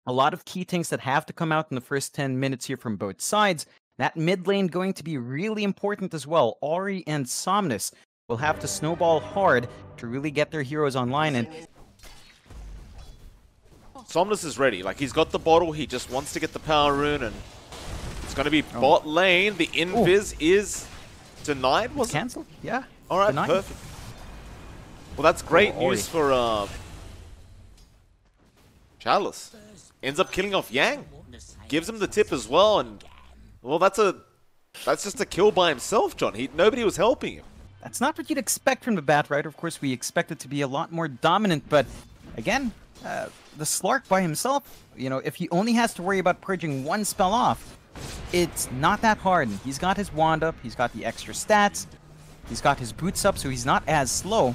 A lot of key things that have to come out in the first 10 minutes here from both sides. That mid lane going to be really important as well. Ori and Somnus will have to snowball hard to really get their heroes online. And Somnus is ready. Like, he's got the bottle. He just wants to get the power rune, and it's going to be bot lane. The invis is denied, was it? Cancelled? Yeah. All right, denied. perfect. Well, that's great news for Chalice. Ends up killing off Yang. Gives him the tip as well, and well, that's just a kill by himself, John. Nobody was helping him. That's not what you'd expect from the Bat Rider. Of course, we expect it to be a lot more dominant, but again, the Slark by himself, you know, if he only has to worry about purging one spell off, it's not that hard. He's got his wand up, he's got the extra stats, he's got his boots up, so he's not as slow,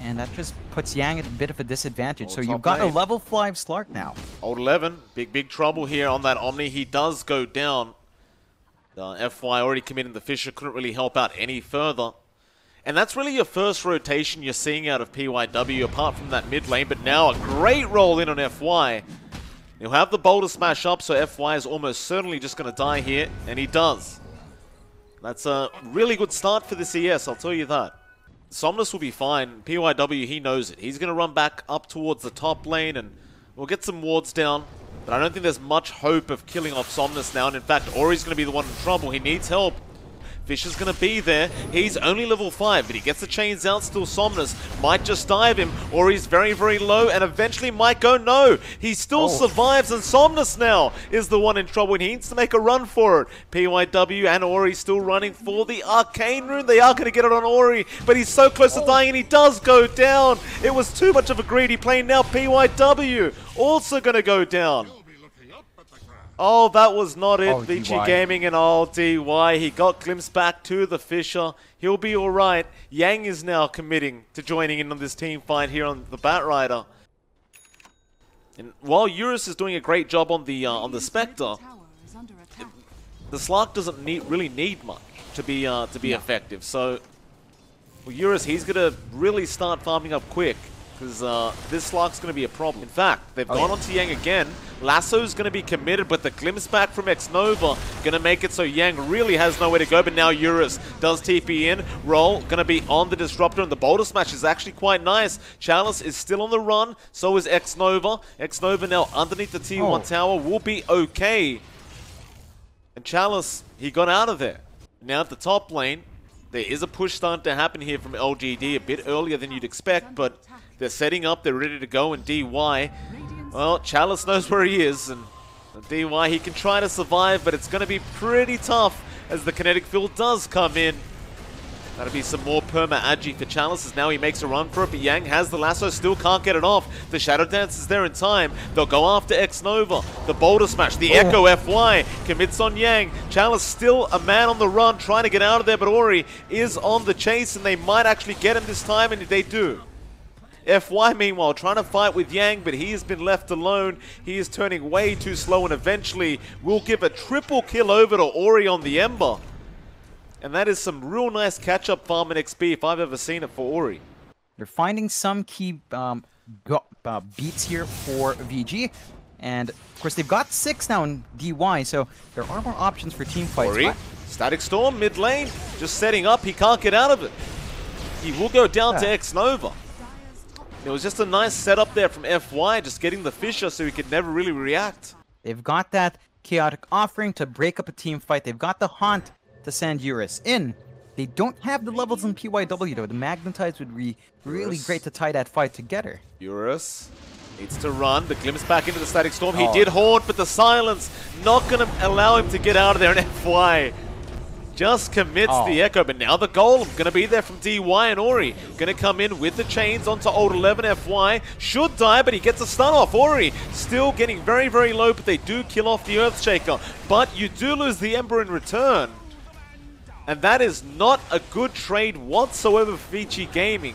and that just puts Yang at a bit of a disadvantage. So you've got a level 5 Slark now. Old 11, big trouble here on that Omni. He does go down. FY already committing the Fisher, couldn't really help out any further. And that's really your first rotation you're seeing out of PYW, apart from that mid lane. But now a great roll in on FY. He'll have the boulder smash up, so FY is almost certainly just going to die here, and he does. That's a really good start for this ES, I'll tell you that. Somnus will be fine. PYW, he knows it. He's going to run back up towards the top lane, and we'll get some wards down. But I don't think there's much hope of killing off Somnus now. And in fact, Ori's going to be the one in trouble. He needs help. Fisher's going to be there. He's only level 5, but he gets the chains out. Still Somnus might just dive him, or he's very low and eventually might go no. He still survives, and Somnus now is the one in trouble, and he needs to make a run for it. PYW and Ori still running for the Arcane Rune. They are going to get it on Ori, but he's so close to dying, and he does go down. It was too much of a greedy play. Now PYW also going to go down. Oh, that was not it. VICI Gaming and DY. He got glimpsed back to the Fisher. He'll be all right. Yang is now committing to joining in on this team fight here on the Bat Rider. And while Eurus is doing a great job on the Spectre, the Slark doesn't really need much to be effective. So, well, Eurus, he's gonna really start farming up quick, because this Slark's going to be a problem. In fact, they've gone on to Yang again. Lasso's going to be committed, but the glimpse back from X-Nova going to make it so Yang really has nowhere to go. But now Eurus does TP in. Roll going to be on the Disruptor, and the Boulder Smash is actually quite nice. Chalice is still on the run. So is X-Nova. X-Nova now underneath the T1 tower will be okay. And Chalice, he got out of there. Now at the top lane, there is a push starting to happen here from LGD a bit earlier than you'd expect, but they're setting up, they're ready to go, and DY, well, Chalice knows where he is, and DY, he can try to survive, but it's going to be pretty tough as the kinetic field does come in. That'll be some more perma-agi for Chalice as now he makes a run for it, but Yang has the lasso, still can't get it off. The Shadow Dance is there in time. They'll go after X-Nova. The Boulder Smash, the Echo FY commits on Yang. Chalice still a man on the run, trying to get out of there, but Ori is on the chase, and they might actually get him this time, and they do. FY, meanwhile, trying to fight with Yang, but he has been left alone. He is turning way too slow, and eventually will give a triple kill over to Ori on the Ember. And that is some real nice catch-up farm in XP if I've ever seen it for Ori. They're finding some key beats here for VG. And, of course, they've got 6 now in DY, so there are more options for team fights. Ori, Static Storm, mid lane, just setting up. He can't get out of it. He will go down to X-Nova. It was just a nice setup there from FY, just getting the Fisher so he could never really react. They've got that Chaotic Offering to break up a team fight. They've got the Haunt to send Eurus in. They don't have the levels in PYW though. The Magnetize would be really great to tie that fight together. Eurus needs to run. The glimpse back into the Static Storm. He did haunt, but the silence not going to allow him to get out of there. And FY just commits the Echo, but now the Golem going to be there from DY, and Ori going to come in with the chains onto Old 11. FY should die, but he gets a stun off. Ori still getting very low, but they do kill off the Earthshaker. But you do lose the Ember in return. And that is not a good trade whatsoever for VICI Gaming.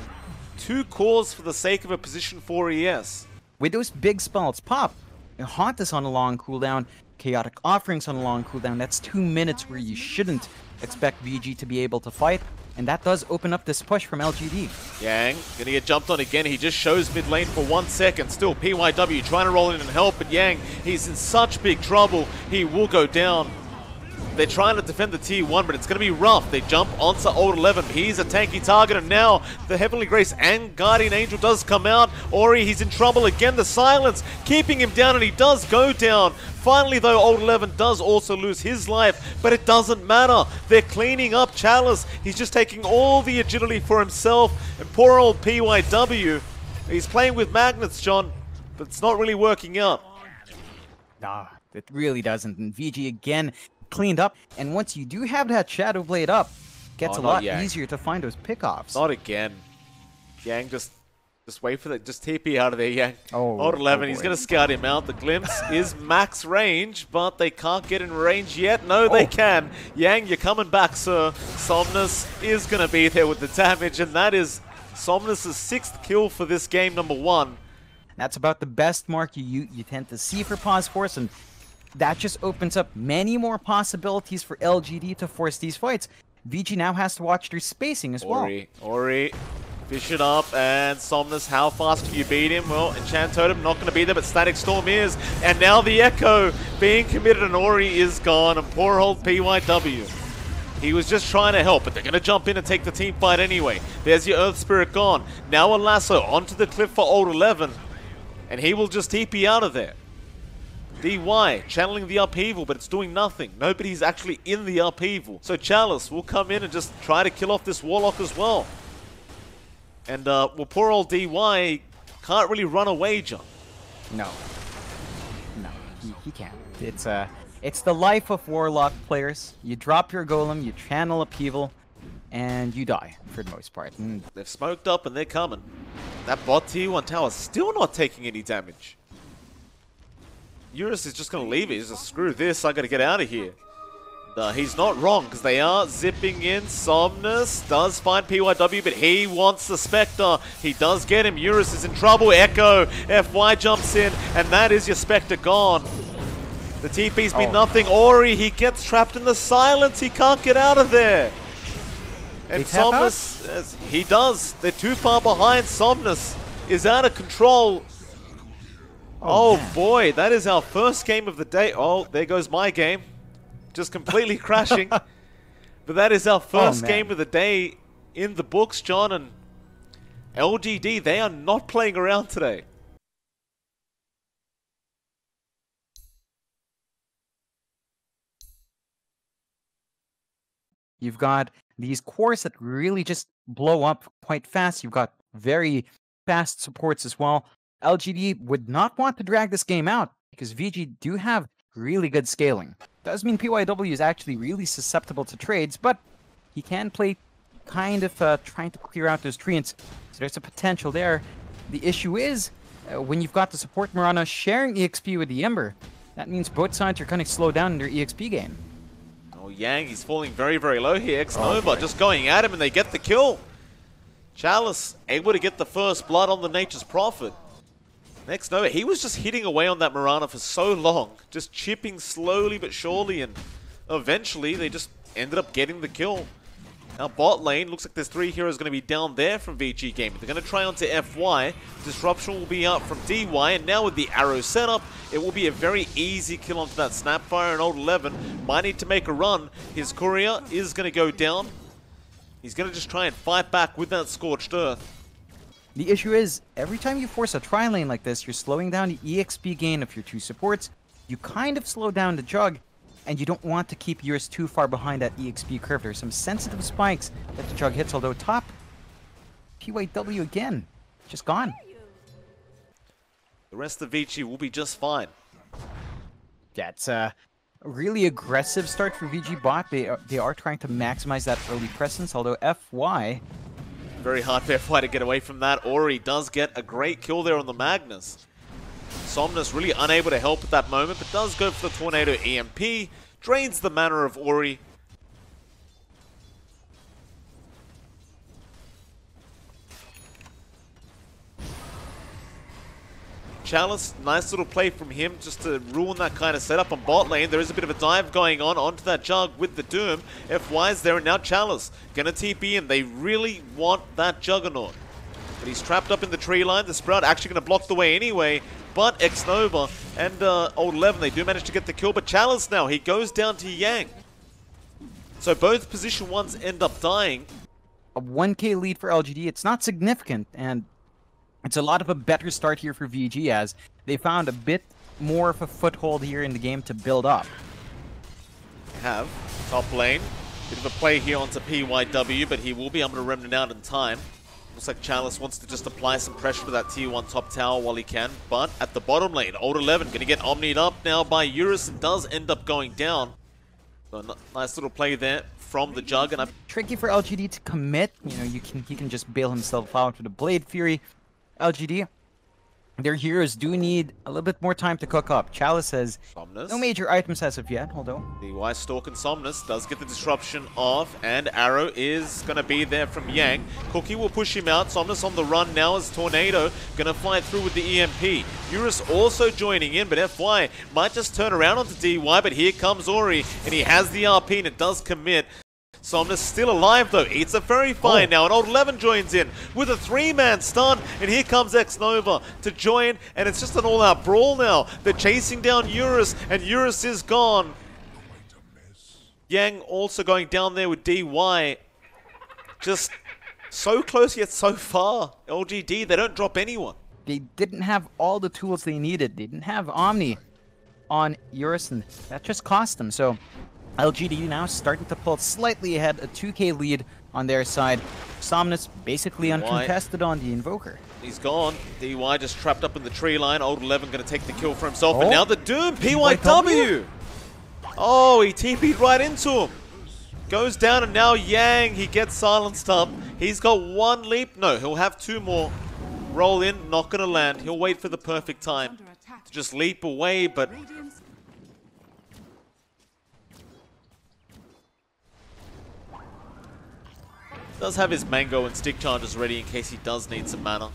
2 cores for the sake of a position 4 ES. With those big spells pop, Haunt is on a long cooldown, Chaotic Offering's on a long cooldown. That's 2 minutes where you shouldn't expect VG to be able to fight. and that does open up this push from LGD. Yang gonna get jumped on again. He just shows mid lane for 1 second. Still PYW trying to roll in and help, but Yang, he's in such big trouble. He will go down. They're trying to defend the T1, but it's going to be rough. They jump onto Old 11. He's a tanky target, and now the Heavenly Grace and Guardian Angel does come out. Ori, he's in trouble again. The silence keeping him down, and he does go down. Finally, though, Old 11 does also lose his life, but it doesn't matter. They're cleaning up Chalice. He's just taking all the agility for himself, and poor old PYW. He's playing with magnets, John, but it's not really working out. Nah, it really doesn't. And VG again cleaned up, and once you do have that Shadow Blade up, it gets a lot easier to find those pickoffs. Not again. Yang just wait for that. Just TP out of there, Yang. Oh, Old 11, he's going to scout him out. The glimpse is max range, but they can't get in range yet. No, they can. Yang, you're coming back, sir. Somnus is going to be there with the damage, and that is Somnus' 6th kill for this game, number 1. That's about the best mark you tend to see for Pause Force, and that just opens up many more possibilities for LGD to force these fights. VG now has to watch their spacing as well. Ori, fish it up, and Somnus, how fast can you beat him? Well, Enchant Totem not going to be there, but Static Storm is. And now the Echo being committed, and Ori is gone, and poor old PYW. He was just trying to help, but they're going to jump in and take the team fight anyway. There's your Earth Spirit gone. Now a lasso onto the cliff for Old 11, and he will just TP out of there. DY channeling the upheaval, but it's doing nothing. Nobody's actually in the upheaval. So Chalice will come in and just try to kill off this Warlock as well. And, well, poor old DY can't really run away, John. No, he can't. It's the life of Warlock players. You drop your Golem, you channel upheaval, and you die for the most part. And they've smoked up and they're coming. That bot T1 tower is still not taking any damage. Eurus is just going to leave it. He's just, screw this, I got to get out of here. He's not wrong, because they are zipping in. Somnus does find PYW, but he wants the Spectre. He does get him. Eurus is in trouble. Echo, FY jumps in, and that is your Spectre gone. The TP's been nothing. Ori, he gets trapped in the silence. He can't get out of there. And Somnus, he does. They're too far behind. Somnus is out of control. Oh boy, that is our first game of the day. Oh, there goes my game. Just completely crashing. But that is our first game of the day in the books, John. And LGD, they are not playing around today. you've got these cores that really just blow up quite fast. You've got very fast supports as well. LGD would not want to drag this game out because VG do have really good scaling. Does mean PYW is actually really susceptible to trades, but he can play kind of trying to clear out those treants. So there's a potential there. The issue is, when you've got the support Mirana sharing EXP with the Ember, that means both sides are kind of slow down in their EXP game. Oh, Yang, he's falling very, very low here. X-Nova just going at him and they get the kill. Chalice able to get the first blood on the Nature's Prophet. Next Nova, he was just hitting away on that Mirana for so long, just chipping slowly but surely, and eventually they just ended up getting the kill. Now bot lane, looks like there's 3 heroes going to be down there from VG Gaming. They're going to try onto FY. Disruption will be up from DY, and now with the arrow setup, it will be a very easy kill onto that Snapfire, and Old 11 might need to make a run. His courier is going to go down. He's going to just try and fight back with that Scorched Earth. The issue is, every time you force a tri-lane like this, you're slowing down the EXP gain of your 2 supports. You kind of slow down the Jug, and you don't want to keep yours too far behind that EXP curve. There's some sensitive spikes that the Jug hits, although top PYW again, just gone. The rest of VG will be just fine. That's a really aggressive start for VG bot. They are trying to maximize that early presence, although FY... Very hard for FY to get away from that. Ori does get a great kill there on the Magnus. Somnus really unable to help at that moment, but does go for the Tornado EMP. Drains the mana of Ori. Chalice, nice little play from him just to ruin that kind of setup on bot lane. There is a bit of a dive going on onto that Jug with the Doom. FY's there, and now Chalice gonna TP in. They really want that Juggernaut. But he's trapped up in the tree line. The Sprout actually gonna block the way anyway. But Xnova and Old 11, they do manage to get the kill. But Chalice now, he goes down to Yang. So both position 1s end up dying. A 1k lead for LGD, it's not significant, and it's a lot of a better start here for VG as they found a bit more of a foothold here in the game to build up. Have top lane. Bit of a play here onto PYW, but he will be able to remnant out in time. Looks like Chalice wants to just apply some pressure to that tier 1 top tower while he can. But at the bottom lane, Old 11 going to get omnied up now by Eurus and does end up going down. So nice little play there from the Jug. And tricky for LGD to commit. You know, he can just bail himself out with a Blade Fury. LGD, their heroes do need a little bit more time to cook up. Chalice says Somnus. No major items as of yet, although DY Stalk and Somnus does get the disruption off, and Arrow is going to be there from Yang. Cookie will push him out. Somnus on the run now as Tornado going to fly through with the EMP. Eurus also joining in, but FY might just turn around onto DY, but here comes Ori, and he has the RP, and it does commit. Somnus still alive though, eats a very fine now, and Old 11 joins in with a 3-man stun, and here comes Xnova to join, and it's just an all-out brawl now. They're chasing down Eurus, and Eurus is gone. Yang also going down there with DY. Just so close yet so far. LGD, they don't drop anyone. They didn't have all the tools they needed. They didn't have Omni on Eurus, and that just cost them. So LGD now starting to pull slightly ahead, a 2k lead on their side. Somnus basically uncontested on the Invoker. He's gone. DY just trapped up in the tree line. Old 11 going to take the kill for himself. And now the Doom, PYW! Oh, he TP'd right into him. Goes down, and now Yang, he gets silenced up. He's got 1 leap. No, he'll have 2 more. Roll in, not going to land. He'll wait for the perfect time to just leap away, but does have his Mango and Stick Charges ready in case he does need some mana.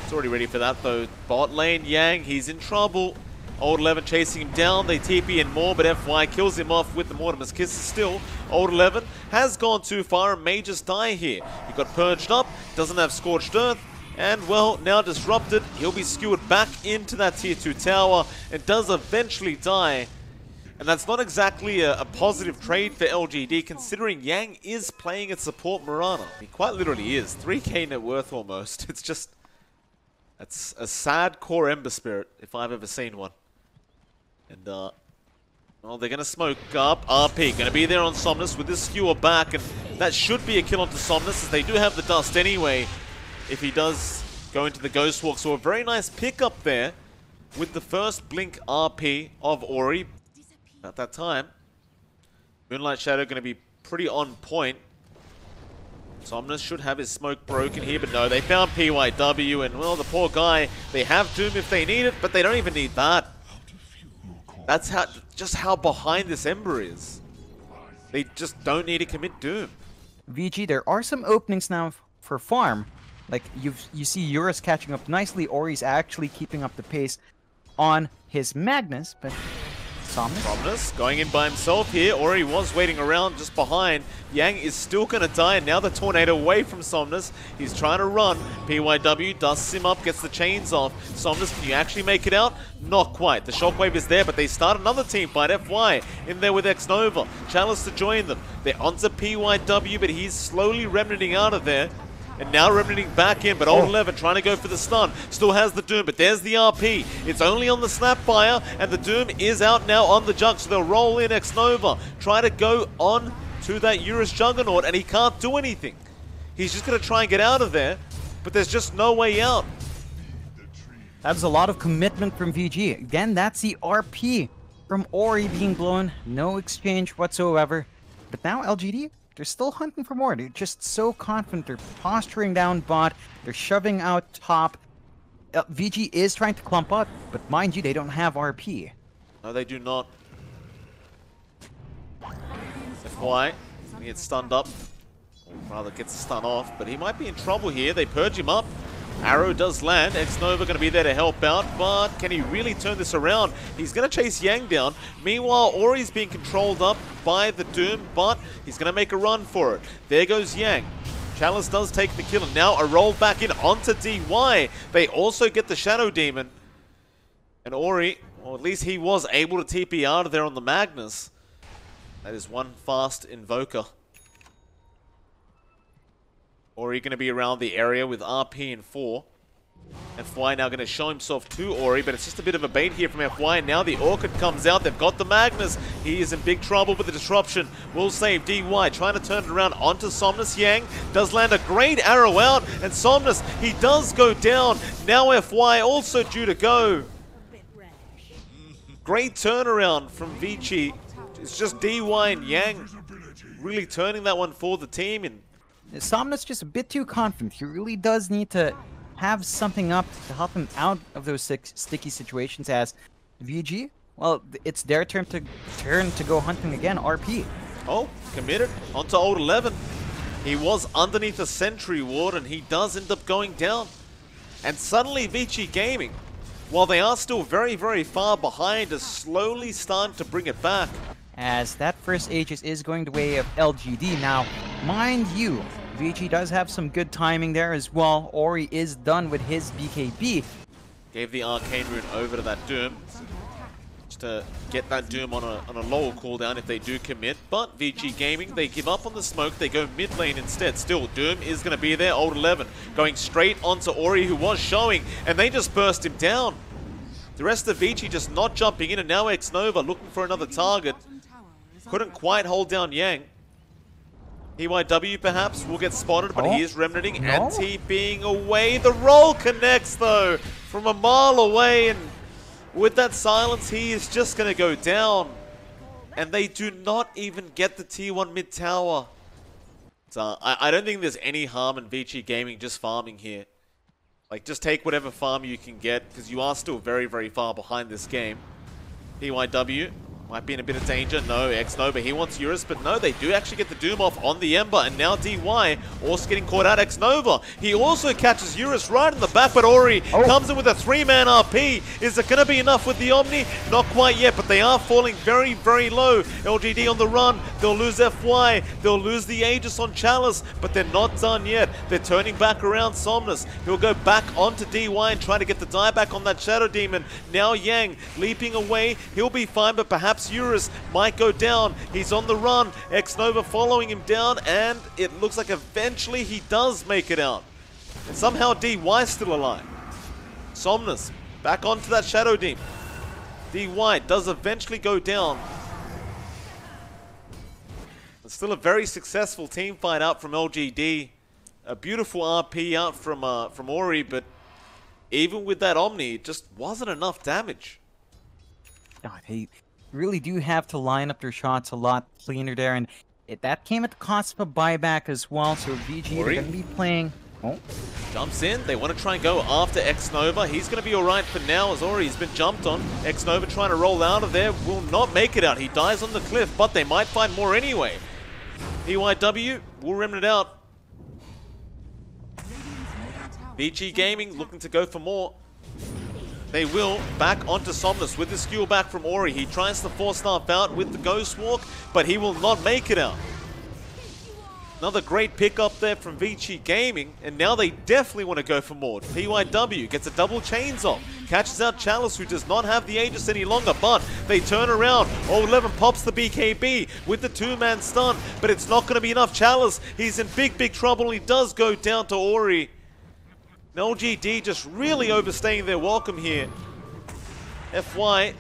It's already ready for that though. Bot lane, Yang, he's in trouble. Old 11 chasing him down. They TP in more, but FY kills him off with the Mortimer's Kiss still. Old 11 has gone too far and may just die here. He got purged up, doesn't have Scorched Earth, and well, now disrupted. He'll be skewered back into that tier 2 tower and does eventually die. And that's not exactly a positive trade for LGD, considering Yang is playing at support Mirana. He quite literally is. 3k net worth almost. It's just, that's a sad core Ember Spirit, if I've ever seen one. And, well, they're going to smoke up. RP going to be there on Somnus with this skewer back, and that should be a kill onto Somnus, as they do have the dust anyway, if he does go into the Ghost Walk. So a very nice pickup there with the first blink RP of Ori. At that time, Moonlight Shadow going to be pretty on point. Somnus should have his smoke broken here, but no, they found PYW, and well, the poor guy, they have Doom if they need it, but they don't even need that. That's just how behind this Ember is. They just don't need to commit Doom. VG, there are some openings now for farm. Like, you see Eurus catching up nicely, Ori's actually keeping up the pace on his Magnus, but Somnus going in by himself here. Ori was waiting around just behind. Yang is still going to die, and now the Tornado away from Somnus. He's trying to run. PYW dusts him up, gets the chains off. Somnus, can you actually make it out? Not quite. The Shockwave is there, but they start another team fight. FY in there with Xnova. Chalice to join them. They're onto PYW, but he's slowly remnanting out of there. And now remnanting back in, but Old 11 trying to go for the stun. Still has the Doom, but there's the RP. It's only on the Snapfire, and the Doom is out now on the Jug, so they'll roll in Xnova. Try to go on to that Eurus Juggernaut, and he can't do anything. He's just going to try and get out of there, but there's just no way out. That's a lot of commitment from VG. Again, that's the RP from Ori being blown. No exchange whatsoever. But now LGD, they're still hunting for more. They're just so confident. They're posturing down bot. They're shoving out top. VG is trying to clump up, but mind you, they don't have RP. No, they do not. FY, he gets stunned up. Or rather, gets the stun off, but he might be in trouble here. They purge him up. Arrow does land. X-Nova going to be there to help out, but can he really turn this around? He's going to chase Yang down. Meanwhile, Ori's being controlled up by the Doom, but he's going to make a run for it. There goes Yang. Chalice does take the kill, and now a roll back in onto DY. They also get the Shadow Demon. And Ori, or at least he was able to TP out of there on the Magnus. That is one fast Invoker. Ori going to be around the area with RP in 4. FY now going to show himself to Ori, but it's just a bit of a bait here from FY. Now the Orchid comes out. They've got the Magnus. He is in big trouble with the disruption. Will save DY, trying to turn it around onto Somnus. Yang does land a great arrow out, and Somnus, he does go down. Now FY also due to go. Great turnaround from VICI. It's just DY and Yang really turning that one for the team. And Somnus just a bit too confident. He really does need to have something up to help him out of those sticky situations, as VG, well, it's their turn to go hunting again. RP. Oh, committed onto old 11. He was underneath a sentry ward, and he does end up going down. And suddenly VICI Gaming, while they are still very, very far behind, is slowly starting to bring it back. As that first Aegis is going the way of LGD. Now, mind you, VG does have some good timing there as well. Ori is done with his BKB. Gave the Arcane Rune over to that Doom, just to get that Doom on a lower cooldown if they do commit. But VG Gaming, they give up on the smoke. They go mid lane instead. Still, Doom is going to be there. Old 11 going straight onto Ori, who was showing, and they just burst him down. The rest of VICI just not jumping in, and now X-Nova looking for another target. Couldn't quite hold down Yang. PYW perhaps will get spotted, but he is remnanting and TPing away. The roll connects though from a mile away, and with that silence he is just going to go down. And they do not even get the T1 mid tower. So I don't think there's any harm in VICI Gaming just farming here. Like, just take whatever farm you can get, because you are still very, very far behind this game. PYW might be in a bit of danger. No, X-Nova, he wants Eurus, but no, they do actually get the Doom off on the Ember, and now DY also getting caught out. X-Nova, he also catches Eurus right in the back, but Ori comes in with a 3-man RP. Is it going to be enough with the Omni? Not quite yet, but they are falling very, very low. LGD on the run. They'll lose FY. They'll lose the Aegis on Chalice, but they're not done yet. They're turning back around Somnus. He'll go back onto DY and try to get the die back on that Shadow Demon. Now Yang leaping away. He'll be fine, but perhaps Eurus might go down. He's on the run. X-Nova following him down, and it looks like eventually he does make it out. And somehow DY's still alive. Somnus back onto that Shadow Demon. DY does eventually go down. It's still a very successful team fight out from LGD. A beautiful RP out from Ori, but even with that Omni, it just wasn't enough damage. God, they really do have to line up their shots a lot cleaner there, and that came at the cost of a buyback as well. So VG are going to be playing. Jumps in. They want to try and go after X-Nova. He's going to be alright for now, as Ori's been jumped on. X-Nova trying to roll out of there. Will not make it out. He dies on the cliff, but they might find more anyway. PYW will remnant out. VG Gaming looking to go for more. They will back onto Somnus with the skill back from Ori. He tries to force staff out with the Ghost Walk, but he will not make it out. Another great pick up there from VICI Gaming, and now they definitely want to go for more. PYW gets a double chains off, catches out Chalice, who does not have the Aegis any longer, but they turn around. Old 11 pops the BKB with the 2-man stun, but it's not going to be enough. Chalice, he's in big, big trouble. He does go down to Ori. LGD just really overstaying their welcome here. FY,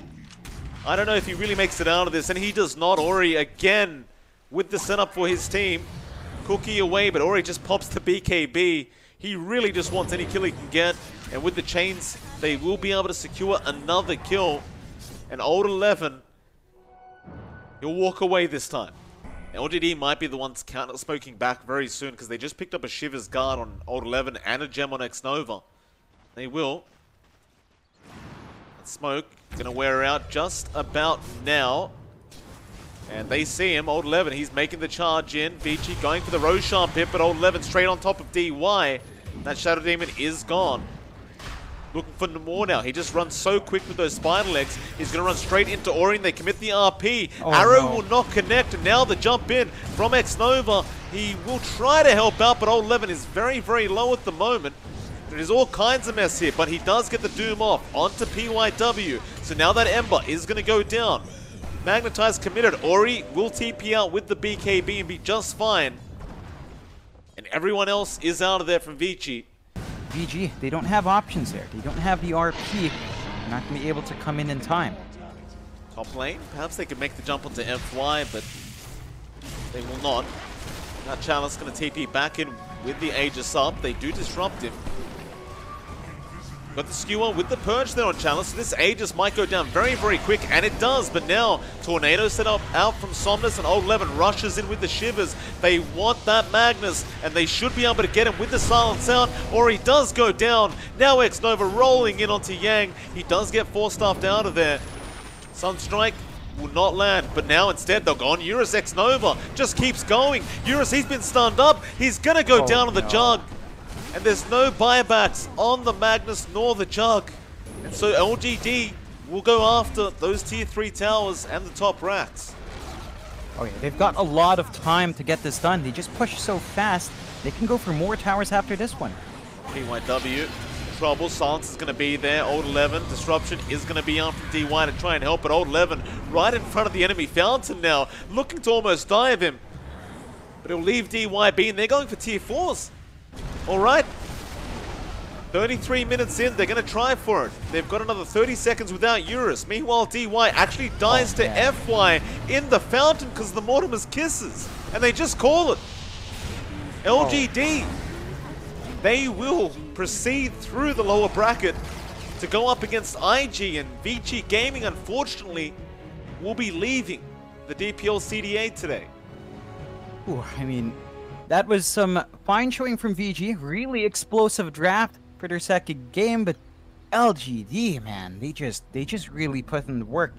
I don't know if he really makes it out of this, and he does not. Ori again with the setup for his team. Cookie away, but Ori just pops the BKB. He really just wants any kill he can get, and with the chains, they will be able to secure another kill. And Old 11, he'll walk away this time. LGD might be the ones counter-smoking back very soon, because they just picked up a Shiver's Guard on Old 11 and a gem on X-Nova. They will. That smoke going to wear out just about now. And they see him, Old 11, he's making the charge in. VICI going for the Roshan pit, but Old 11 straight on top of DY. That Shadow Demon is gone. Looking for more now. He just runs so quick with those spider legs. He's going to run straight into Orion. They commit the RP. Oh, Arrow no. will not connect. And now the jump in from Xnova. He will try to help out, but Old 11 is very, very low at the moment. There's all kinds of mess here, but he does get the Doom off onto PYW. So now that Ember is going to go down. Magnetize committed. Ori will TP out with the BKB and be just fine. And everyone else is out of there from VICI. VG, they don't have options there. They don't have the RP. They're not going to be able to come in time. Top lane, perhaps they could make the jump onto FY, but they will not. Now Chalice going to TP back in with the Aegis up. They do disrupt him. Got the skewer with the Purge there on Chalice. So this Aegis might go down very, very quick, and it does. But now Tornado set up out from Somnus, and Old 11 rushes in with the Shivers. They want that Magnus, and they should be able to get him with the Silence out, or he does go down. Now Xnova rolling in onto Yang. He does get force-staffed out of there. Sunstrike will not land, but now instead they'll go on Eurus. Xnova just keeps going. Eurus, he's been stunned up. He's going to go down on the Jug. And there's no buybacks on the Magnus nor the Jug. And so LGD will go after those tier 3 towers and the top rats. Oh yeah, they've got a lot of time to get this done. They just push so fast. They can go for more towers after this one. PYW, trouble, Silence is going to be there. Old 11, Disruption is going to be on from DY to try and help, but Old 11 right in front of the enemy Fountain now, looking to almost dive him. But he'll leave DY be, and they're going for tier 4s. Alright, 33 minutes in, they're going to try for it. They've got another 30 seconds without Eurus. Meanwhile, DY actually dies to FY in the Fountain because of the Mortimer's Kisses. And they just call it. LGD, they will proceed through the lower bracket to go up against IG, and VICI Gaming, unfortunately, will be leaving the DPL-CDA today. Ooh, I mean, that was some fine showing from VG. Really explosive draft for their second game, but LGD, man, they just really put in the work.